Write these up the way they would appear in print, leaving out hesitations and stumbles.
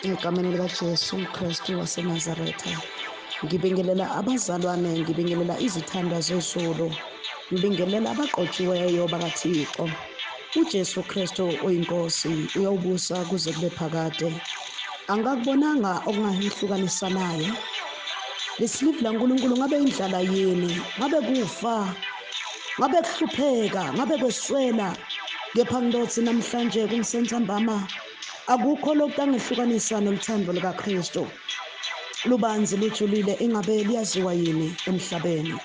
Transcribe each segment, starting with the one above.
Egameni likaJesu Kristu waseNazaretha, ngibingelela abazalwane, ngibingelela izithandwa zezulu, ngibingelela abaqotshiweyo bakaThixo. uJesu Kristu uyinkosi, uyawubusa kuze kube phakade. Angakubonanga okungahlukanisa naye. Lisilivu laNkulunkulu ngabe indlala yini, ngabe kufa, ngabe kuhlupheka, ngabe kweswela, kepha ngilotsi namhlanje kumsenzambama akukho lokutangehlukanisa noluthando lukaKristu. Lubanzi lujulile, ingabe liyaziwa yini emhlabeni.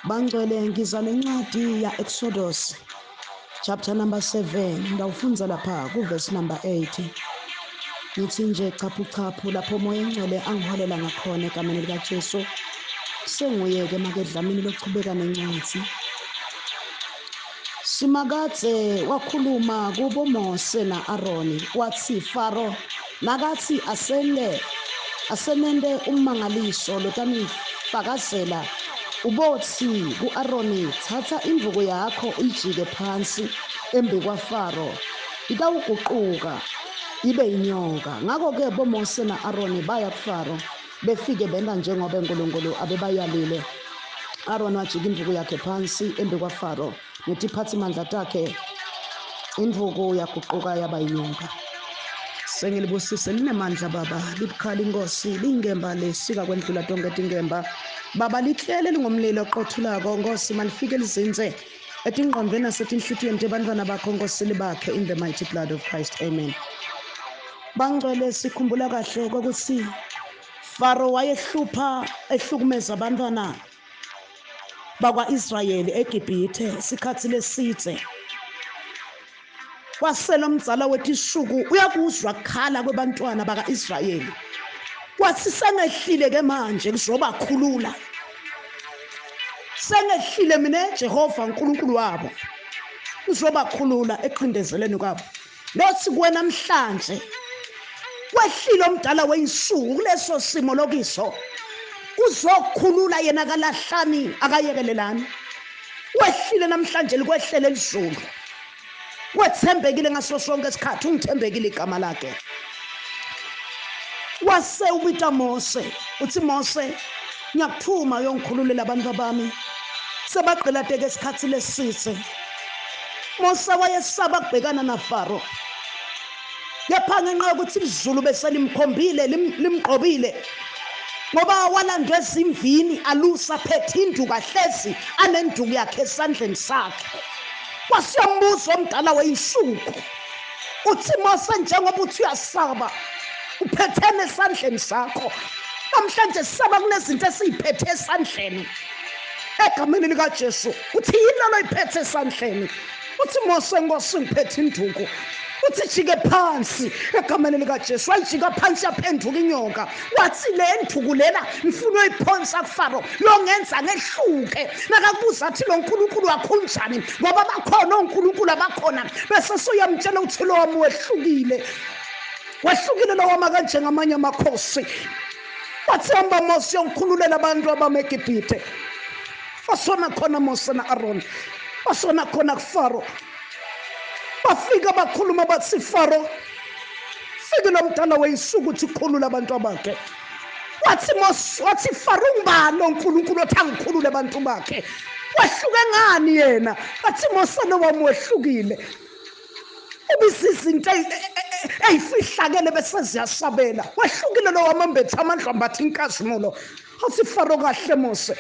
Bangcwele, ngiza nencwadi ya-Exodus chapter number 7, ngawufunza lapha kuverse number 8. Ngithi nje chaphu lapho umoya engcwele angiholela ngakhona egameni likaJesu. Senguye-ke makedlamini lokuchubeka nencwadi. Simakadze wakhuluma kubo Mose na Aroni, wathi Faro nakathi asenende ummangaliso lotanifakazela, ubothi ku-Aroni, thatha imvuku yakho uyijike phansi embi kwaFaro, itawuguquka ibe inyoka. Ngakho-ke boMose na-Aroni baya kuFaro, befike benza njengoba uNkulunkulu abebayalile. Aroni wajika imvuku yakhe phansi embi kwaFaro, netiphathimandla takhe, imvuku yaguquka yaba inyoka. Sengilibusise linemandla Baba, libukhala inkosi, lingemba lesika kwendlula tonke tingemba. Baba lihlele lingumlilo oqothulako, Nkosi malifike lizinze etingqondweni nasetinhlitiyweni tebantwana bakho, Nkosi libakhe in the mighty blood of Christ, amen. Bangcwele, sikhumbula kahle kokuthi Faro wayehlupha ehlukumeza abantwana bakwa-Israyeli eGibhithe sikhathi lesitse. Wasela umdzala wetishuku uyakuzwa kukhala kwebantwana baka-Israyeli, wathi sengehlile-ke manje ngizobakhulula, sengehlile mina Jehova uNkulunkulu wabo ngizobakhulula eqindezeleni kwabo. Lothi kuwe namhlanje wehlile omdala weyinsuku kuleso simo lokiso, uzokhulula yena kalahlani akayekelelani. Wehlile namhlanje likwehlele elizulu, wethembekile ngaso sonke isikhathi, ungithembekile igama lakhe. Wase ubita Mose, uthi Mose ngiyakuphuma uyongikhululela abantu bami, sebagqilateke isikhathi lesitse. Mose wayesaba kubhekana naFaro, kepha ngenxa yokuthi izulu beselimkhombile limgqobile, ngoba walandwe ezimvini alusa phethe induku ahlezi anenduku yakhe esandleni sakhe. Wasiyambuza omdala weyinsuku, uthi Mose njengoba uthi uyasaba uphethene esandleni sakho, namhlanje sisaba kunezinto esiyiphethe esandleni egameni likaJesu. Uthi yini lolo iphethe esandleni? Uthi Mose, Nkosi ngiphethe induku. Uthi jike phansi egameni likaJesu. Wayijika phansi yaphenduka inyoka. Wathi le nduku lena ngifuna uyiphonsa kuFaro, longenza ngehluke. Nakakubuza athi lo nkulunkulu wakho unjani, ngoba bakhona onkulunkulu abakhona bese suyamtshela uthi lo wami wehlukile, wehlukile lo wami kanjengamanye amakhosi. Wathi hamba Mose uyongikhululela abantu abami eGibhithe. Wasona khona Mose na-Aroni, wasona khona kuFaro. Bafika bakhuluma bathi Faro, fike lo mdala weyinsuku uthi khulula abantu bakhe. Wathi Mose, wathi Faro, ngubani onkulunkulu othi angikhulule abantu bakhe? Wehluke ngani yena? Wathi Mose, lo wami wehlukile, ubisa izinto eyifihlakele bese ziyasabela. Wehlukile lo wami ambethe amandla ambathi inkazimulo. Wathi Faro, kahle Mose,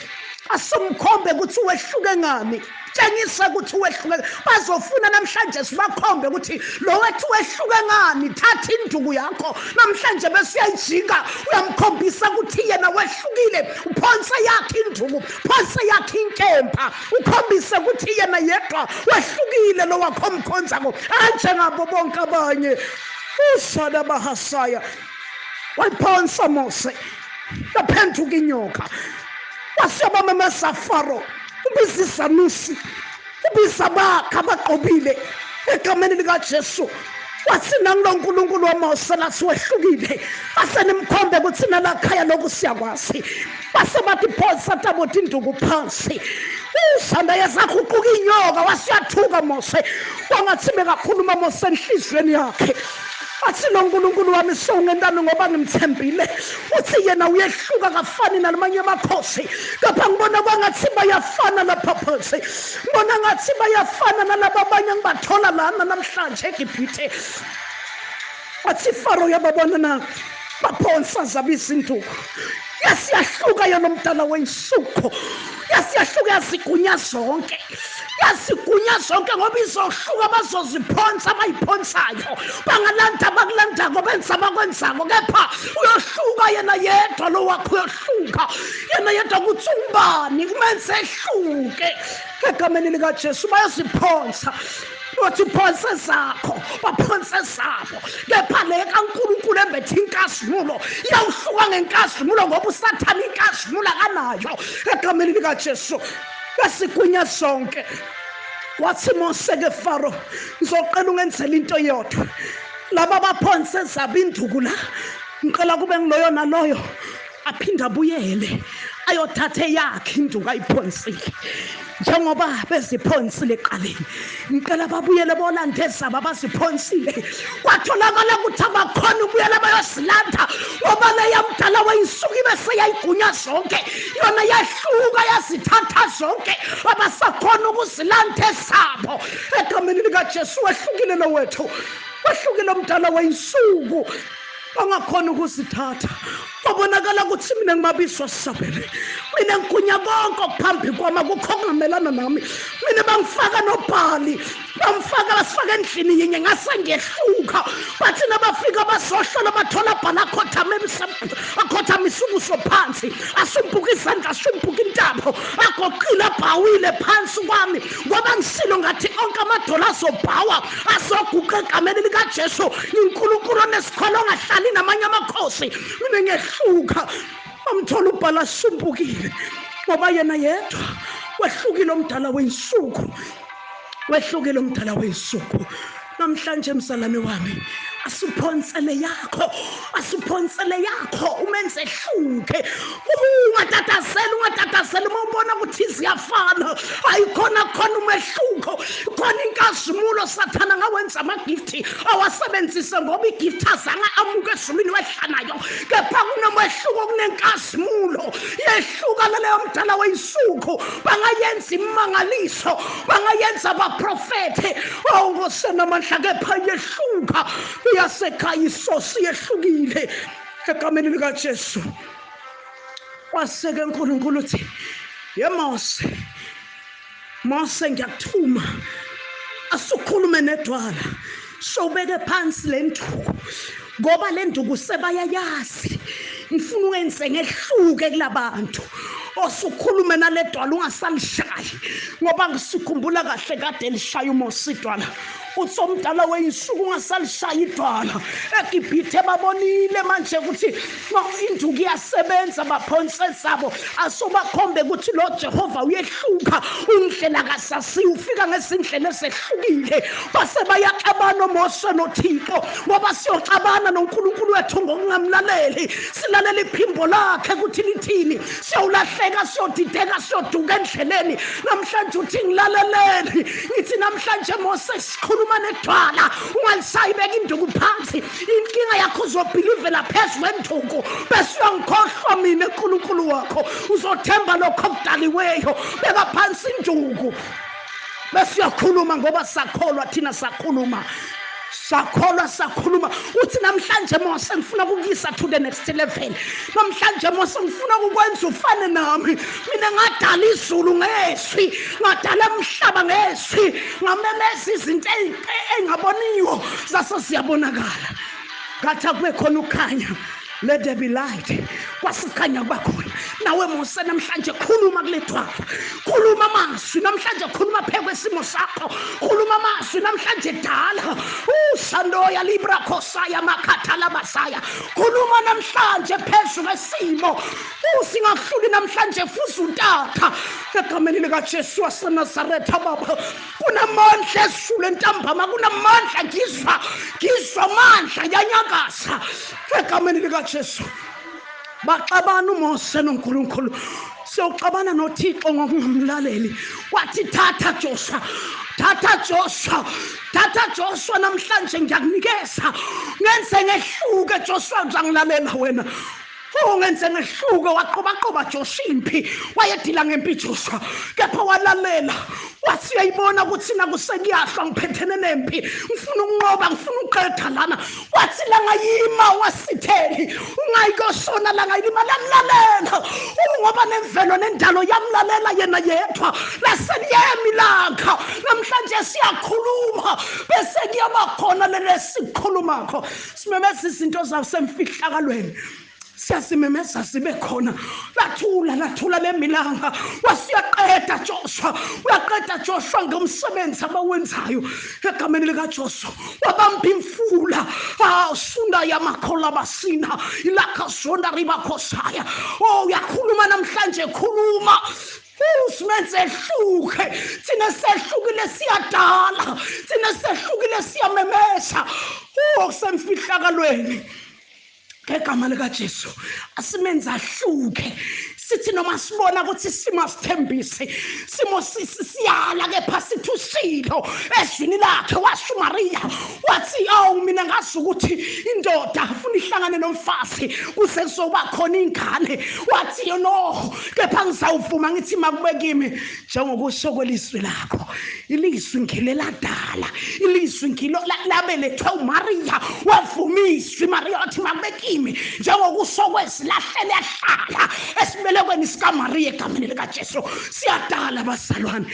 asomkhombe ukuthi wehluke ngani, tshengisa ukuthi wehluke. Bazofuna namhlanje sibakhombe ukuthi lo wethu wehluke ngani. Thatha induku yakho namhlanje bese uyayijika, uyamkhombisa ukuthi yena wehlukile. Uphonse yakhe induku, phonse yakhe inkempa, ukhombise ukuthi yena yedwa wehlukile lo wakho omkhonzako anjengabo bonke abanye. Usana bahasaya wayiphonsa Mose, yaphenduka inyoka. Wasiyabamemeza Faro, ubiza izanusi, ubiza bakhe abaqobile egameni likaJesu. Wathi nangulo nkulunkulu waMose lathi wehlukile, asenimkhombe ukuthi nalakhaya lokhu siyakwazi. Base bathi phosa tabothi induku phansi, usanda yazaguquka inyoka. Wasiyathuka Mose, wangathi bekakhuluma Mose enhlizweni yakhe, athi lo nkulunkulu wami sowungentana ngoba ngimthembile uthi yena uyehluka kafani nalamanye amakhosi kepha ngibona kwangathi bayafana lapha phansi ngibona ngathi bayafana nalaba abanye ngibathola lana namhlanje eGibhithe athi Faro yababona na baphonsa zabisa induku yasiyahluka yona umdala weyinsuku yasiyahluka yazigunya zonke ngoba izohluka bazoziphonsa abayiphonsayo bangalanda bakulanda benza bakwenzako kepha uyohluka yena yedwa lo wakho uyohluka yena yedwa kuthi ubani kumenze ehluke egameni likaJesu bayaziphonsa uthi phonse zakho baphonse zabo kepha le kaNkulunkulu embethe inkazimulo iyawuhluka ngenkazimulo ngoba usathana inkazimulo akanayo egameni likaJesu besigunya sonke wathi Mose ke Faro ngizoqela ungenzela into yodwa laba baphonse zabo induku la ngicela kube ngiloyo naloyo aphinda abuyele ayothatha yakhe induku ayiphonsile njengoba beziphonsile eqaleni ngicela babuyele bolande zabo abaziphonsile kwatholakala ukuthi abakhona ubuyela bayosilanda ngoba leya mdala weyinsuku bese yayigunya zonke yona yahluka yazithatha zonke abasakhona ukuzilanda zabo egameni likaJesu wehlukile nowethu wehlukile umdala weyinsuku bangakhona ukuzithatha babonakala ukuthi mina ngimabiso sisabele mina ngigunya konke okuphambi kwami akukho kungamelana nami mina bangifaka nobhali bamfaka basifaka endlini yinye ngase ngiyehluka bathi nabafika basohlola bathola bhala akhothamisa ubuso phansi asumbuka izandla asumbuka intamo agoqile abhawile phansi kwami ngoba ngisilo ngathi onke amadola azobhawa azoguqa egameni likaJesu uNkulunkulu onesikholo ongahlali namanye amakhosi mina ngiyehluka bamthola ubhala asumbukile ngoba yena yedwa wehlukile umdala weyinsuku wehlukile umdala weyinsuku namhlanje msalami wami asiphonsele yakho umenze ehluke ungatatazela uma ubona ukuthi ziyafana ayikhona khona umehluko khona inkazimulo sathana ngawenza amagifti awasebenzise ngoba igifti azange amuke ezulwini wehlanayo kepha kunomehluko kunenkazimulo yehluka leyo mdala weyinsuku bangayenza imangaliso bangayenza abaprofethe ngosenamandla kepha yehluka yasekhaya isosi yehlukile egameni likaJesu waseke uNkulunkulu uthi Mose ngiyakuthuma asukhulume nedwala sobeke phansi le nduku ngoba le nduku sebayayazi ngifuna ukwenze ngehluke kulabantu osukhulume naledwala ungasalishayi ngoba ngisikhumbula kahle kade lishaya uMose idwala uthi omdala weyinsuku ungasalishaya idwala eGibhithe babonile manje ukuthi induku iyasebenza baphonse zabo asobakhombe ukuthi lo Jehova uyehluka undlela kasasiya ufika ngesindlela esehlukile base bayaxabana uMose noThixo ngoba siyoxabana noNkulunkulu wethu ngokungamlaleli silalela iphimbo lakhe ukuthi lithini siyawulahleka siyodideka siyoduka endleleni namhlanje uthi ngilaleleni ngithi namhlanje Mose sikhuluma nedwala ungalisayibeka induku phansi inkinga yakho uzobhilivela phezulu enduku bese uyangikhohlwa mina uNkulunkulu wakho uzothemba lokho okudaliweyo beka phansi induku bese uyakhuluma ngoba sakholwa thina sakhuluma uthi namhlanje Mose ngifuna ukuyisa to the next level namhlanje Mose ngifuna ukwenza ufane nami mina ngadala izulu ngeswi ngadala umhlaba ngeswi ngamemeza izinto engaboniyo zase siyabonakala ngathi akube khona ukukhanya let there be light kwasikhanya kwakhona nawe Mose namhlanje khuluma kuledwala khuluma amazwi namhlanje khuluma phekwesimo sakho khuluma amazwi namhlanje dala usandoya libra khosaya makhathala basaya khuluma namhlanje phezulu esimo usingahluli namhlanje futhi untatha egameni likaJesu waseNazaretha baba kunamandla esule ntambama kunamandla ngizwa amandla yanyakaza egameni likaJesu baxabana uMose noNkulunkulu siyocabana noThixo ngokungamlaleli wathi thatha Joshua Thatha Joshua namhlanje ngiyakunikeza ngenze ngehluke Joshua ngizangilalela wena. Ungenze ngehluke waqoba Joshua impi wayedila ngempi Joshua kepha walalela wathi uyayibona ukuthi na kusekuyahla ngiphethene nempi ngifuna ukunqoba ngifuna uqedha lana wathi la ngayima wasitheli ungayikosona la ngayima lamlalela ngoba nemvelo nendalo yamlalela yena yedwa laseliyemi lakha namhlanje siyakhuluma bese kuyaba khona lesikhulumako simemeza izinto zasemfihlakalweni siyasimemeza sibe khona lathula lemilanga wasiyaqeda Joshua ngomsebenzi abawenzayo egameni lika Joshua wabamba imfula sunda yamakhola basina ilakha sonda riba khosaya uyakhuluma namhlanje khuluma usimenze ehluke thina sehlukile siyadala thina sehlukile siyamemeza kusemfihlakalweni ngegama lika Jesu asimenza ahluke sithi noma sibona ukuthi simo sithembise simo siyala kepha sithusilo ezwini lakhe washo Maria wathi mina ngazi ukuthi indoda afuna ihlangane nomfazi kuze kuzoba khona ingane wathi kepha ngizawuvuma ngithi makube kimi njengokusho kwelizwi lakho ilizwi ngileladala ilizwi ngilo labelethwa uMaria wavumiswa Maria wathi makube kimi njengokusho kwesilahlele yahlala esibelekweni sika Maria egameni lika Jesu siyadala bazalwane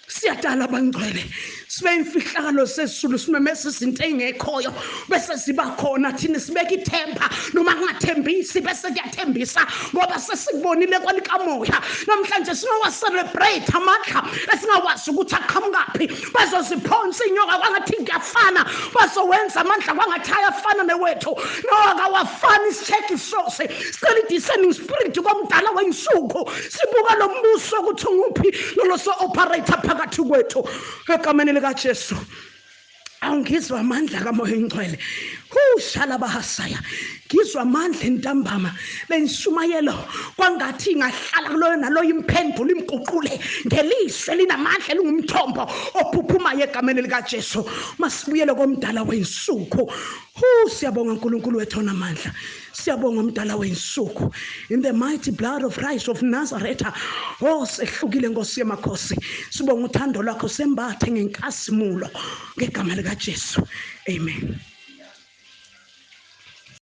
siyadala bangcwele sibe imfihlakalo sesizulu simemeza izinto engekhoyo bese siba khona thina sibeka ithemba noma kungathembisi bese kuyathembisa ngoba sesikubonile kwalikamoya namhlanje sinowa celebrate amandla esingawazi ukuthi aqhamukaphi bazoziphonsa inyoka kwangathi ngiyafana bazowenza amandla kwangathi ayafana newethu nowakawafani isicheck isose sicela i-discerning spirit komdala wensuku sibuka lo mbuso ukuthi nguphi lolo so operator phakathi kwethu egameni lika Jesu awungizwa amandla kaMoya Oyingcwele shala bahasaya ngizwa amandla entambama lensumayelo kwangathi ingahlala kuloyo naloyo imphendulo imguqule ngelizwe linamandla lingumthombo ophuphumayo egameni lika Jesu masibuyele komdala wensuku siyabonga uNkulunkulu wethu onamandla siyabonga umdala wensuku in the mighty blood of Christ of Nazareth sehlukile Nkosi yamakhosi sibonga uthando lwakho sembathe ngenkasimulo ngegama lika Jesu amen.